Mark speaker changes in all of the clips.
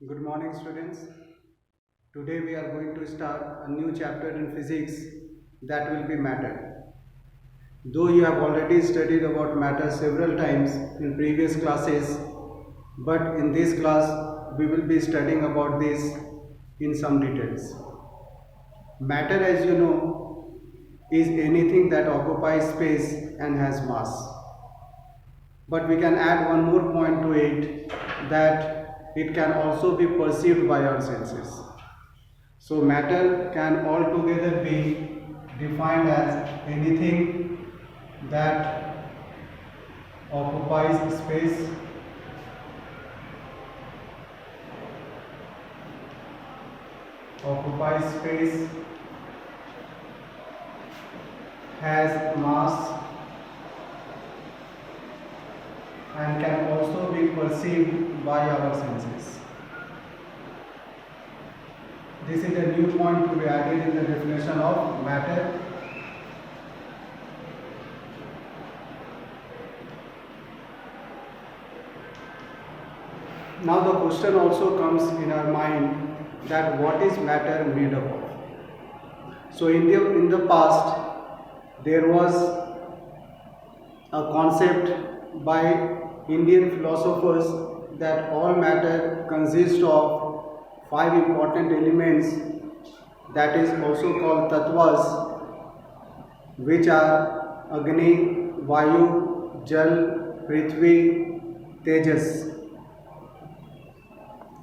Speaker 1: Good morning, students. Today we are going to start a new chapter in physics, that will be matter. Though you have already studied about matter several times in previous classes, but in this class we will be studying about this in some details. Matter, as you know, is anything that occupies space and has mass. But we can add one more point to it, that it can also be perceived by our senses. So matter can altogether be defined as anything that occupies space, has mass, and can also be perceived by our senses. This is a new point to be added in the definition of matter. Now the question also comes in our mind, that what is matter made up of? So in the past there was a concept by Indian philosophers that all matter consists of five important elements, that is also called tattvas, which are Agni, Vayu, Jal, Prithvi, Tejas,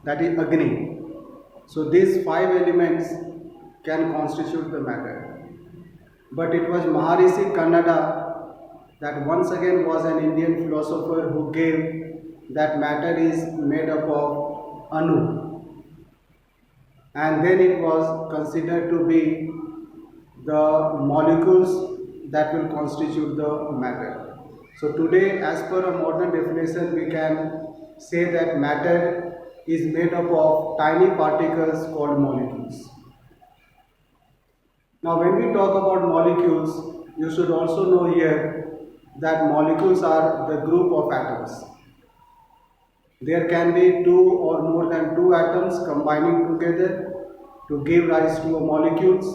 Speaker 1: that is Agni. So these five elements can constitute the matter. But it was Maharishi Kannada that once again was an Indian philosopher who gave that matter is made up of Anu, and then it was considered to be the molecules that will constitute the matter. So today, as per a modern definition, we can say that matter is made up of tiny particles called molecules. Now when we talk about molecules, you should also know here that molecules are the group of atoms. There can be two or more than two atoms combining together to give rise to a molecules,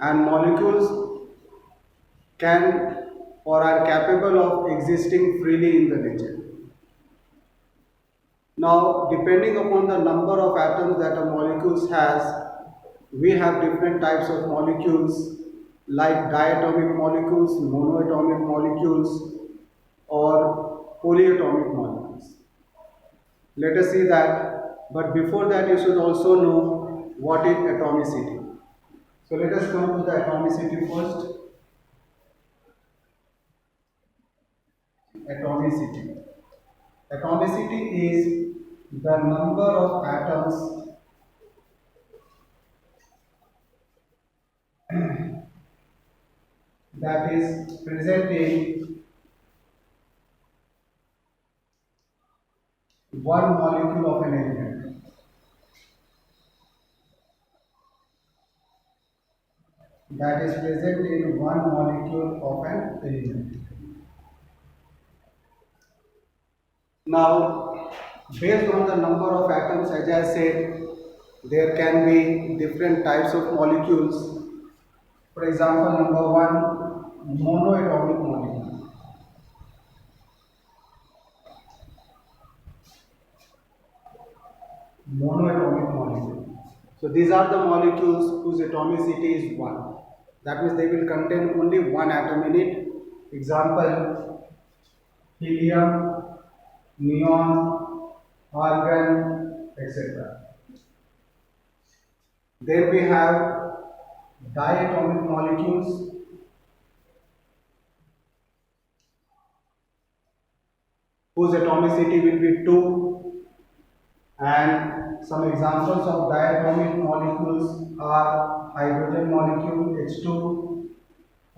Speaker 1: and molecules can or are capable of existing freely in the nature. Now, depending upon the number of atoms that a molecule has, we have different types of molecules like diatomic molecules, monoatomic molecules, or polyatomic molecules. Let us see that, but before that you should also know what is atomicity. So let us come to the atomicity first. Atomicity. Atomicity is the number of atoms that is present in one molecule of an element. That is present in one molecule of an element. Now, based on the number of atoms, as I said, there can be different types of molecules. For example, number one, monoatomic molecule. Monoatomic molecule. So these are the molecules whose atomicity is 1. That means they will contain only one atom in it. Example, helium, neon, argon, etc. Then we have diatomic molecules. Whose atomicity will be 2, and some examples of diatomic molecules are hydrogen molecule H2,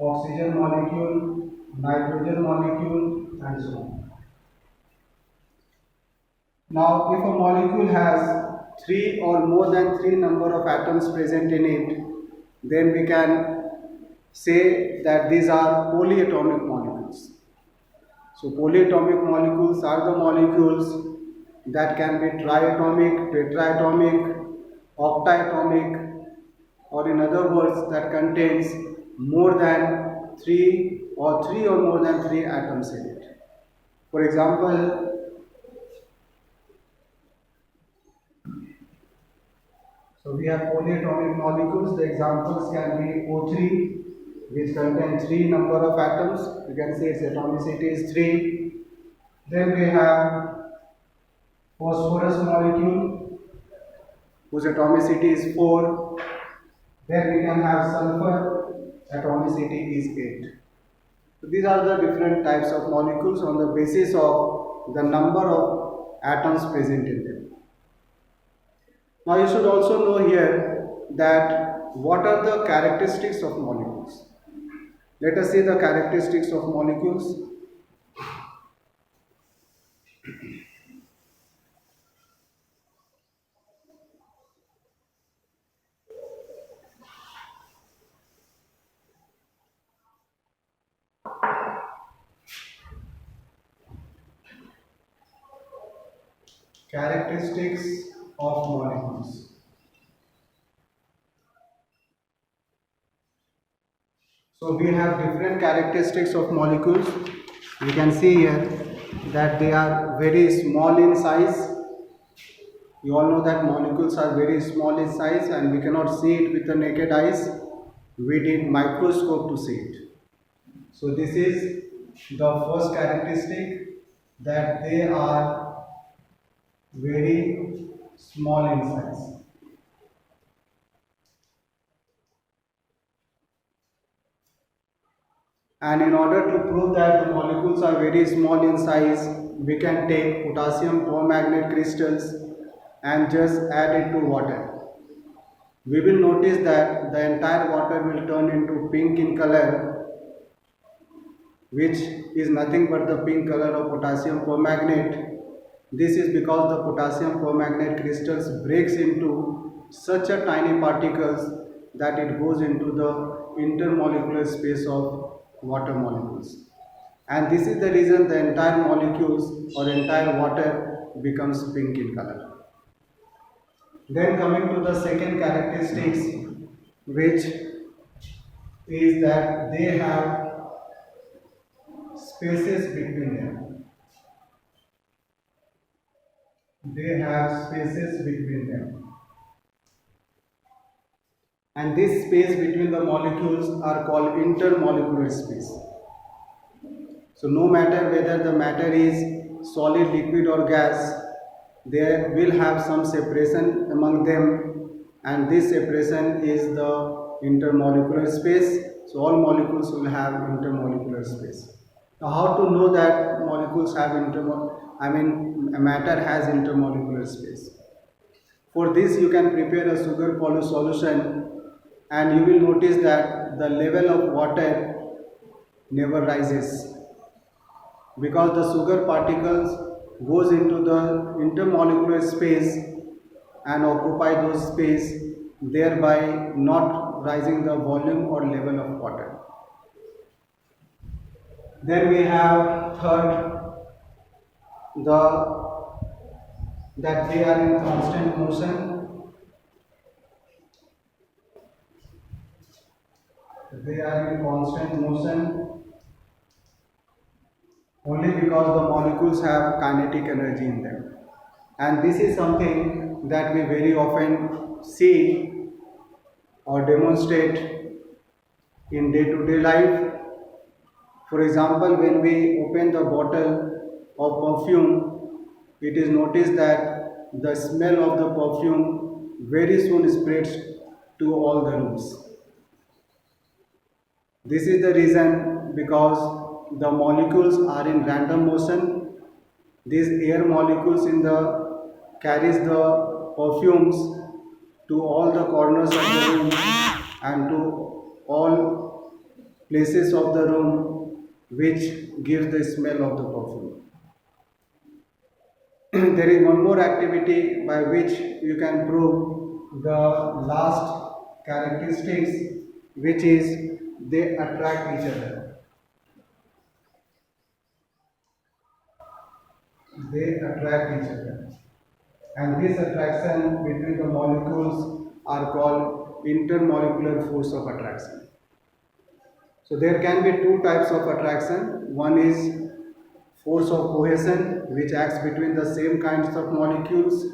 Speaker 1: oxygen molecule, nitrogen molecule, and so on. Now, if a molecule has 3 or more than 3 number of atoms present in it, then we can say that these are polyatomic molecules. So polyatomic molecules are the molecules that can be triatomic, tetraatomic, octatomic, or in other words that contains more than 3 or more than 3 atoms in it. For example, so we have polyatomic molecules. The examples can be O3, which contain 3 number of atoms. You can say its atomicity is 3. Then we have phosphorus molecule, whose atomicity is 4. Then we can have sulfur, atomicity is 8. So these are the different types of molecules on the basis of the number of atoms present in them. Now you should also know here that what are the characteristics of molecules. Let us see the characteristics of molecules. Characteristics of molecules. So we have different characteristics of molecules. You can see here that they are very small in size. You all know that molecules are very small in size and we cannot see it with the naked eyes. We need microscope to see it. So this is the first characteristic, that they are very small in size. And in order to prove that the molecules are very small in size, we can take potassium permanganate crystals and just add it to water. We will notice that the entire water will turn into pink in color, which is nothing but the pink color of potassium permanganate. This is because the potassium permanganate crystals breaks into such a tiny particles that it goes into the intermolecular space of water molecules, and this is the reason the entire molecules or entire water becomes pink in color. Then coming to the second characteristics, which is that they have spaces between them. They have spaces between them. And this space between the molecules are called intermolecular space. So no matter whether the matter is solid, liquid or gas, there will have some separation among them, and this separation is the intermolecular space. So all molecules will have intermolecular space. Now how to know that molecules have matter has intermolecular space? For this you can prepare a sugar polyol solution, and you will notice that the level of water never rises, because the sugar particles goes into the intermolecular space and occupy those space, thereby not rising the volume or level of water. Then we have third, that they are in constant motion. They are in constant motion only because the molecules have kinetic energy in them, and this is something that we very often see or demonstrate in day-to-day life. For example, when we open the bottle of perfume, it is noticed that the smell of the perfume very soon spreads to all the rooms. This is the reason, because the molecules are in random motion. These air molecules carries the perfumes to all the corners of the room and to all places of the room, which gives the smell of the perfume. There is one more activity by which you can prove the last characteristics, which is they attract each other. They attract each other. and this attraction between the molecules are called intermolecular force of attraction. So there can be two types of attraction. One is force of cohesion, which acts between the same kinds of molecules,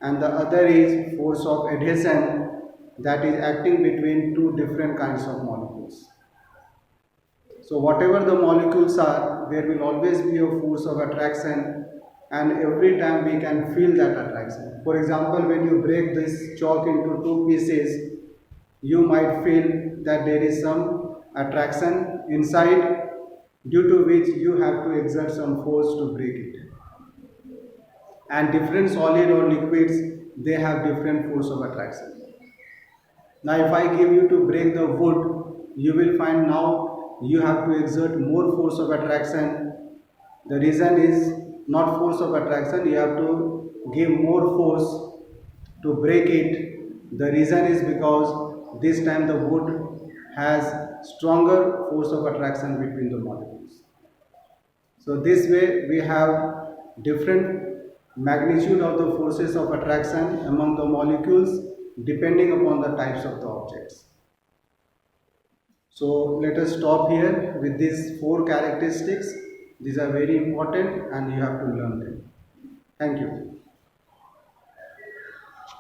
Speaker 1: and the other is force of adhesion, that is acting between two different kinds of molecules. So whatever the molecules are, there will always be a force of attraction, and every time we can feel that attraction. For example, when you break this chalk into two pieces, you might feel that there is some attraction inside, due to which you have to exert some force to break it. And different solid or liquids, they have different force of attraction. Now if I give you to break the wood, you will find now you have to exert more force of attraction. The reason is not force of attraction, you have to give more force to break it. The reason is because this time the wood has stronger force of attraction between the molecules. So this way we have different magnitude of the forces of attraction among the molecules depending upon the types of the objects. So let us stop here with these four characteristics. These are very important and you have to learn them. Thank you.